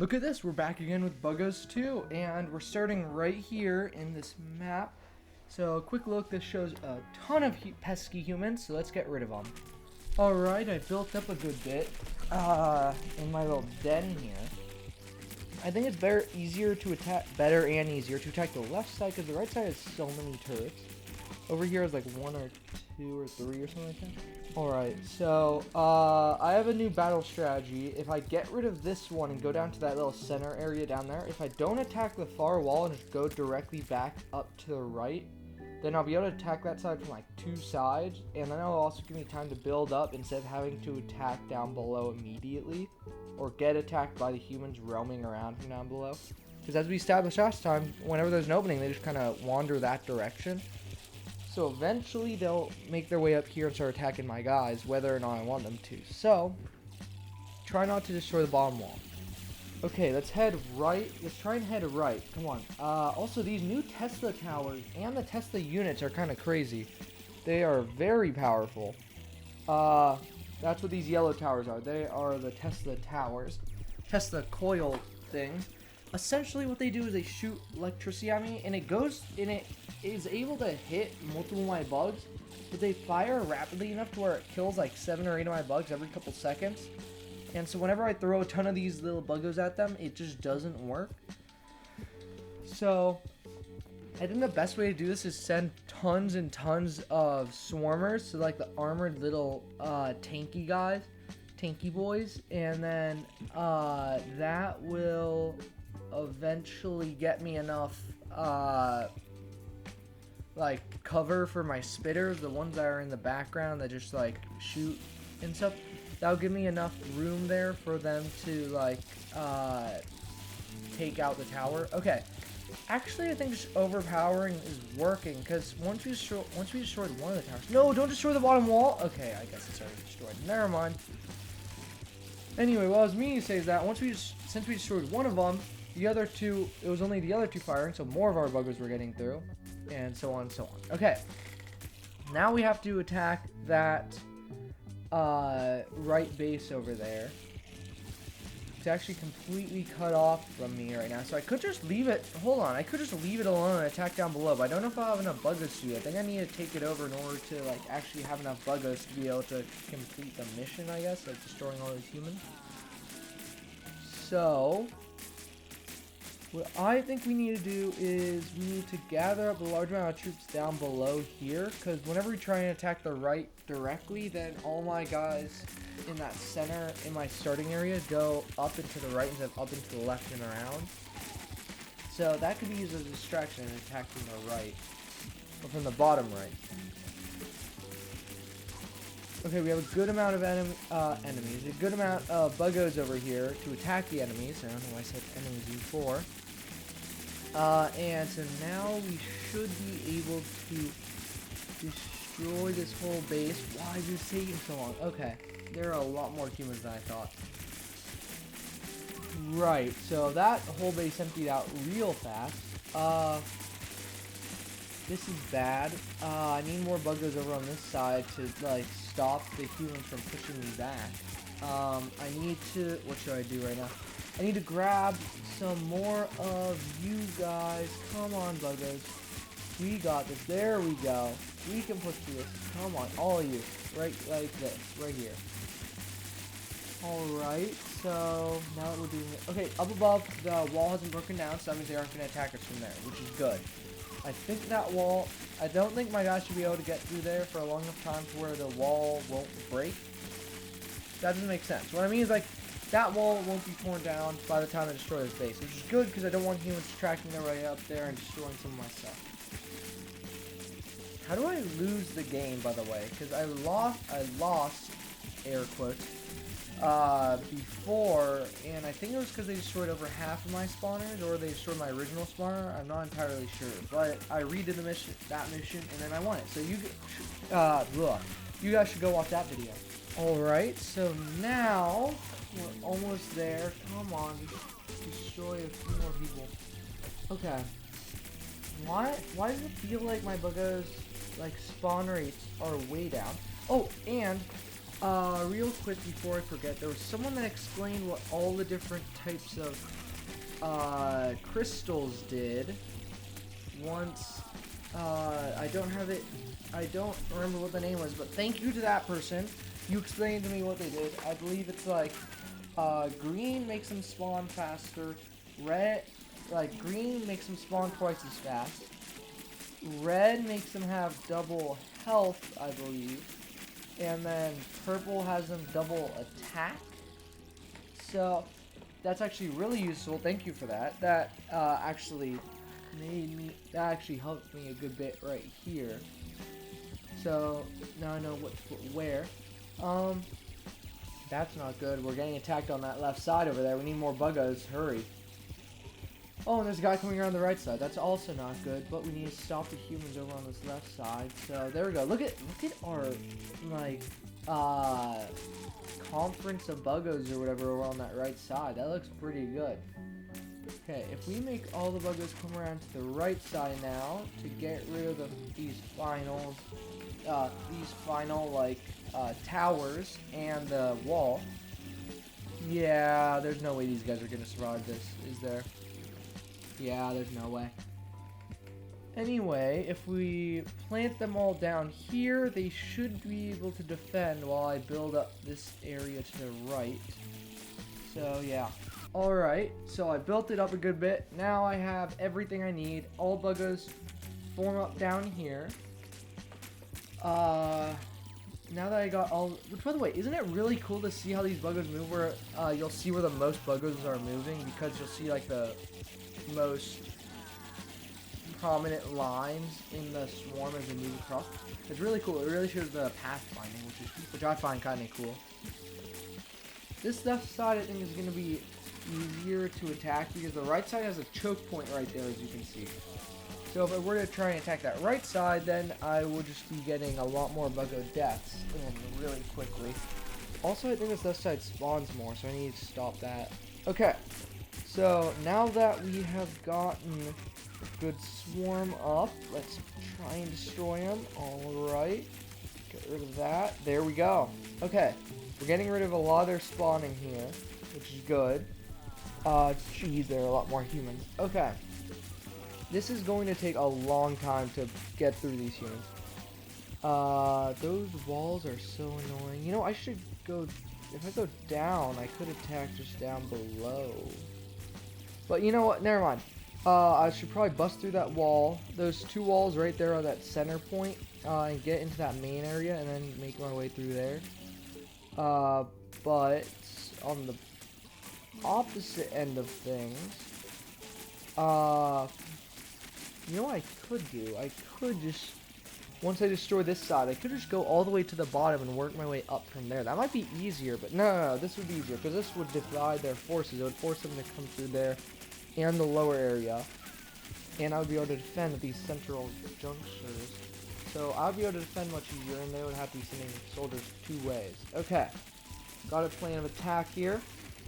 Look at this, we're back again with Buggos 2, and we're starting right here in this map. So, a quick look, this shows a ton of pesky humans, so let's get rid of them. Alright, I built up a good bit in my little den here. I think it's better and easier to attack the left side, because the right side has so many turrets. Over here is like 1 or 2 or 3 or something like that. Alright, so I have a new battle strategy. If I get rid of this one and go down to that little center area down there, if I don't attack the far wall and just go directly back up to the right, then I'll be able to attack that side from like 2 sides, and then it'll also give me time to build up instead of having to attack down below immediately, or get attacked by the humans roaming around from down below. Because as we established last time, whenever there's an opening, they just kind of wander that direction. So eventually they'll make their way up here and start attacking my guys, whether or not I want them to. So, try not to destroy the bottom wall. Okay, let's head right. Let's try and head right. Come on. Also, these new Tesla towers and the Tesla units are kind of crazy. They are very powerful. That's what these yellow towers are. They are the Tesla towers. Tesla coil things. Essentially what they do is they shoot electricity at me, and it is able to hit multiple of my bugs, but they fire rapidly enough to where it kills like 7 or 8 of my bugs every couple seconds. And so whenever I throw a ton of these little buggos at them, it just doesn't work. So I think the best way to do this is send tons and tons of swarmers, so like the armored little tanky guys, tanky boys, and then that will eventually get me enough like cover for my spitters, the ones that are in the background that just like shoot and stuff. That'll give me enough room there for them to like take out the tower. Okay, actually I think just overpowering is working, because once we destroyed one of the towers. No, don't destroy the bottom wall. Okay, I guess it's already destroyed. Never mind. Anyway, what I was meaning to say is that since we destroyed one of them, the other two, it was only the other two firing, so more of our buggers were getting through, and so on and so on. Okay, now we have to attack that right base over there. It's actually completely cut off from me right now, so I could just leave it. Hold on, I could just leave it alone and attack down below, but I don't know if I'll have enough buggers to do it. I think I need to take it over in order to like actually have enough buggers to be able to complete the mission, I guess, like destroying all those humans. So what I think we need to do is we need to gather up a large amount of troops down below here, because whenever we try and attack the right directly, then all my guys in that center, in my starting area, go up and to the right instead of up and to the left and around. So that could be used as a distraction in attacking the right, or from the bottom right. Okay, we have a good amount of enemies, a good amount of buggos over here to attack the enemies. I don't know why I said enemies before. And so now we should be able to destroy this whole base. Why is this taking so long? Okay, there are a lot more humans than I thought. Right, so that whole base emptied out real fast. This is bad. I need more buggos over on this side to like stop the humans from pushing me back. I need to, what should I do right now? I need to grab some more of you guys. Come on, buggos. We got this. There we go. We can push through this. Come on, all of you. Right like this. Right here. Alright, so now that we're doing it. Okay, up above, the wall hasn't broken down, so that means they aren't going to attack us from there, which is good. I think that wall, I don't think my guys should be able to get through there for a long enough time to where the wall won't break. That doesn't make sense. What I mean is, like, that wall won't be torn down by the time I destroy this base, which is good because I don't want humans tracking their way up there and destroying some of my stuff. How do I lose the game, by the way? Because I lost, air quotes, before, and I think it was because they destroyed over half of my spawners, or they destroyed my original spawner. I'm not entirely sure, but I redid that mission, and then I won it. So you guys should go watch that video. Alright, so now we're almost there. Come on, destroy a few more people. Okay. Why does it feel like my buggos, like, spawn rates are way down? Oh, and Real quick before I forget, there was someone that explained what all the different types of crystals did. Once, I don't remember what the name was, but thank you to that person. You explained to me what they did. I believe it's like, green makes them spawn faster, green makes them spawn twice as fast, red makes them have double health, I believe, and then purple has them double attack. So that's actually really useful. Thank you for that. That actually helped me a good bit right here. So now I know what to put where. That's not good. We're getting attacked on that left side over there. We need more Buggos. Hurry. Oh, and there's a guy coming around the right side. That's also not good, but we need to stop the humans over on this left side. So there we go. Look at our conference of Buggos or whatever over on that right side. That looks pretty good. Okay, if we make all the Buggos come around to the right side now to get rid of these final towers and the wall. Yeah, there's no way these guys are gonna survive this, is there? Yeah, there's no way. Anyway, if we plant them all down here, they should be able to defend while I build up this area to the right. So, yeah. Alright, so I built it up a good bit. Now I have everything I need. All Buggos form up down here. Now that I got all... Which, by the way, isn't it really cool to see how these Buggos move where you'll see where the most Buggos are moving because you'll see, like, the most prominent lines in the swarm as they move across. It's really cool. It really shows the pathfinding, which I find kind of cool. This left side, I think, is going to be easier to attack because the right side has a choke point right there, as you can see. So if I were to try and attack that right side, then I would just be getting a lot more Buggo deaths in really quickly. Also, I think this left side spawns more, so I need to stop that. Okay, so now that we have gotten a good swarm up, let's try and destroy them. Alright, get rid of that. There we go. Okay, we're getting rid of a lot of their spawning here, which is good. Geez, there are a lot more humans. Okay. This is going to take a long time to get through these humans. Those walls are so annoying. You know, I should go... If I go down, I could attack just down below. But you know what? Never mind. I should probably bust through that wall. Those two walls right there are that center point. And get into that main area and then make my way through there. But on the opposite end of things, you know what I could do? I could just, once I destroy this side, I could just go all the way to the bottom and work my way up from there. That might be easier, but no, this would be easier, because this would divide their forces. It would force them to come through there and the lower area, and I would be able to defend these central junctures. So I would be able to defend much easier, and they would have to be sending soldiers two ways. Okay, got a plan of attack here.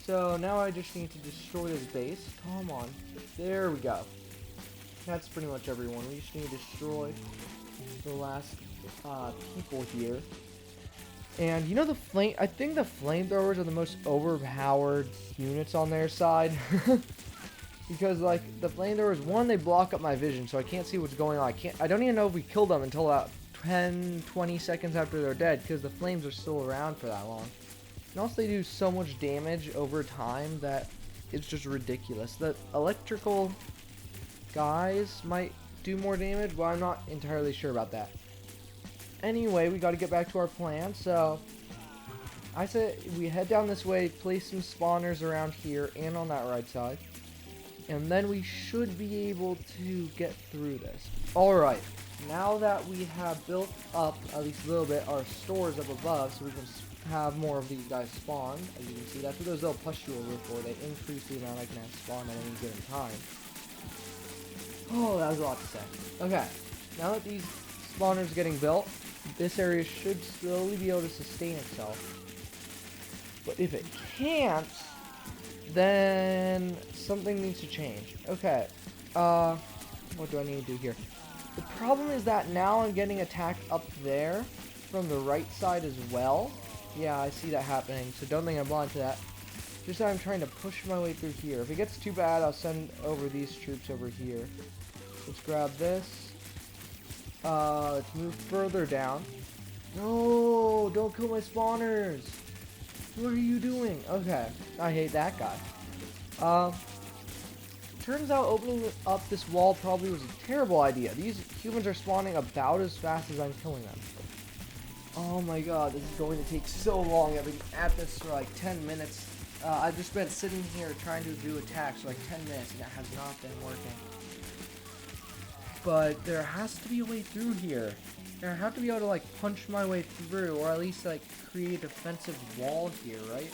So now I just need to destroy this base. Come on. There we go. That's pretty much everyone. We just need to destroy the last people here. And you know the flame... I think the flamethrowers are the most overpowered units on their side. Because, like, the flamethrowers, one, they block up my vision, so I can't see what's going on. I don't even know if we killed them until about 10, 20 seconds after they're dead, because the flames are still around for that long. And also, they do so much damage over time that it's just ridiculous. The electrical guys might do more damage, but I'm not entirely sure about that. Anyway, we got to get back to our plan. So I said we head down this way, place some spawners around here and on that right side, and then we should be able to get through this. Alright, now that we have built up at least a little bit our stores up above so we can have more of these guys spawn, as you can see, that's what those little pustules are for. They increase the amount I can have spawn at any given time. Oh, that was a lot to say. Okay, now that these spawners are getting built, this area should slowly be able to sustain itself. But if it can't, then something needs to change. Okay, what do I need to do here? The problem is that now I'm getting attacked up there from the right side as well. Yeah, I see that happening, so don't think I'm blind to that. Just that I'm trying to push my way through here. If it gets too bad, I'll send over these troops over here. Let's grab this. Let's move further down. No, don't kill my spawners. What are you doing? Okay, I hate that guy. Turns out opening up this wall probably was a terrible idea. These humans are spawning about as fast as I'm killing them. Oh my god, this is going to take so long. I've been at this for like 10 minutes. I've just been sitting here trying to do attacks for like 10 minutes and it has not been working. But there has to be a way through here. I have to be able to like punch my way through, or at least like create a defensive wall here, right?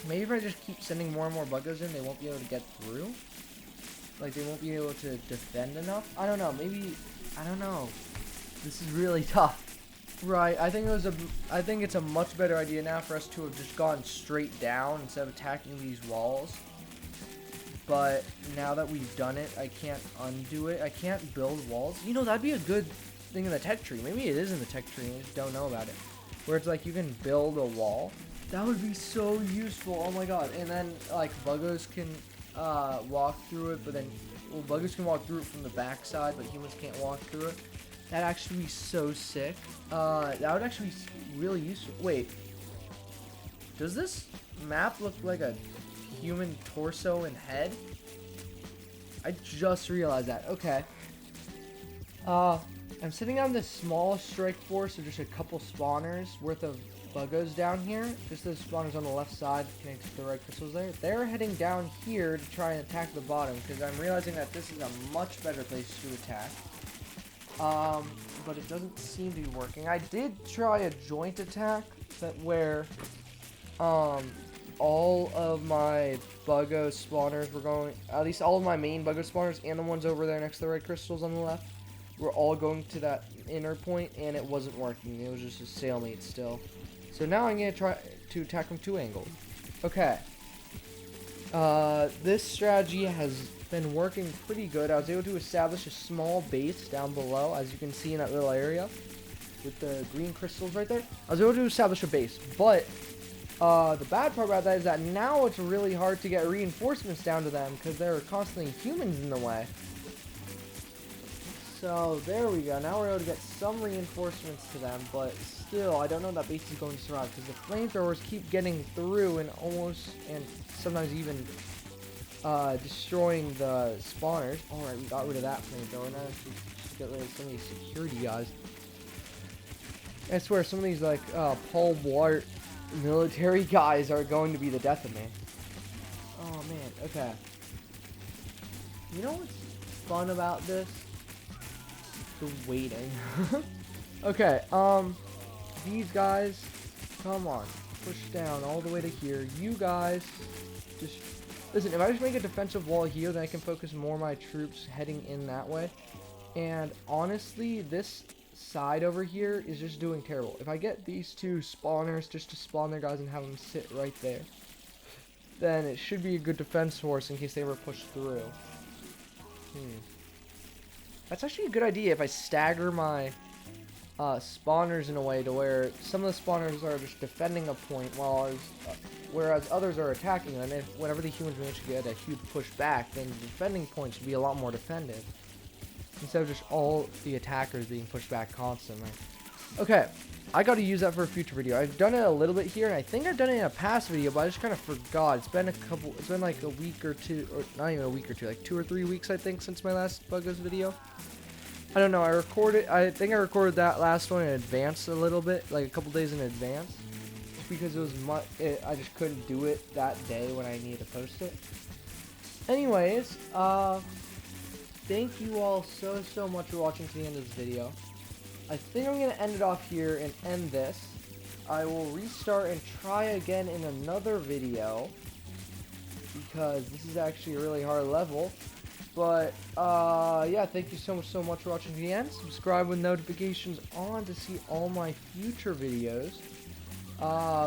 Maybe if I just keep sending more and more buggos in, they won't be able to get through? Like they won't be able to defend enough? I don't know, maybe, I don't know. This is really tough. Right, I think it's a much better idea now for us to have just gone straight down instead of attacking these walls. But now that we've done it, I can't undo it. I can't build walls. You know, that'd be a good thing in the tech tree. Maybe it is in the tech tree and I just don't know about it. Where it's like you can build a wall. That would be so useful. Oh my god. And then like Buggos can walk through it, but then Buggos can walk through it from the back side, but humans can't walk through it. That'd actually be so sick. That would actually be really useful. Wait. Does this map look like a human torso and head? I just realized that. Okay. I'm sitting on this small strike force of just a couple spawners worth of Buggos down here. Just those spawners on the left side connected to the red crystals there. They're heading down here to try and attack the bottom because I'm realizing that this is a much better place to attack. But it doesn't seem to be working. I did try a joint attack where all of my Buggo spawners were going, at least all of my main Buggo spawners and the ones over there next to the red crystals on the left, were all going to that inner point, and it wasn't working. It was just a stalemate still. So now I'm going to try to attack from two angles. Okay. This strategy has been working pretty good. I was able to establish a small base down below, as you can see in that little area with the green crystals right there. I was able to establish a base, but the bad part about that is that now it's really hard to get reinforcements down to them because there are constantly humans in the way. So there we go. Now we're able to get some reinforcements to them, but still, I don't know if that base is going to survive because the flamethrowers keep getting through and sometimes even destroying the spawners. Alright, we got rid of that flamethrower. Now let's just get rid of some of these security guys. I swear, some of these like Paul Blart military guys are going to be the death of me. Oh man, okay. You know what's fun about this? The waiting. Okay, these guys, come on, push down all the way to here. You guys, just listen. If I just make a defensive wall here, then I can focus more of my troops heading in that way. And honestly, this side over here is just doing terrible. If I get these two spawners just to spawn their guys and have them sit right there, then it should be a good defense force in case they ever push through. That's actually a good idea if I stagger my spawners in a way to where some of the spawners are just defending a point whereas others are attacking. And if whenever the humans manage to get a huge push back, then the defending points would be a lot more defended instead of just all the attackers being pushed back constantly. Okay, I got to use that for a future video. I've done it a little bit here, and I think I've done it in a past video, but I just kind of forgot. It's been like a week or two, or not even a week or two, like 2 or 3 weeks, I think, since my last Buggos video. I don't know, I think I recorded that last one in advance a little bit, like a couple days in advance, just because it was I just couldn't do it that day when I needed to post it. Anyways, thank you all so much for watching to the end of this video. I think I'm going to end it off here and end this. I will restart and try again in another video because this is actually a really hard level. But, yeah, thank you so much for watching to the end. Subscribe with notifications on to see all my future videos,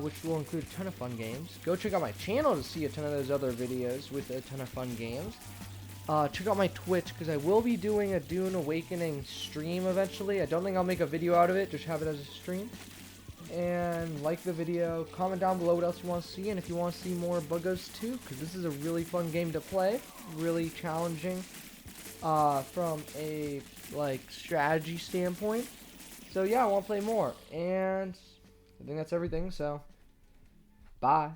which will include a ton of fun games. Go check out my channel to see a ton of those other videos with a ton of fun games. Check out my Twitch, because I will be doing a Dune Awakening stream eventually. I don't think I'll make a video out of it, just have it as a stream. and like the video. Comment down below what else you want to see, and if you want to see more Buggos 2, because this is a really fun game to play, really challenging from a strategy standpoint. So yeah, I want to play more, and I think that's everything. So bye.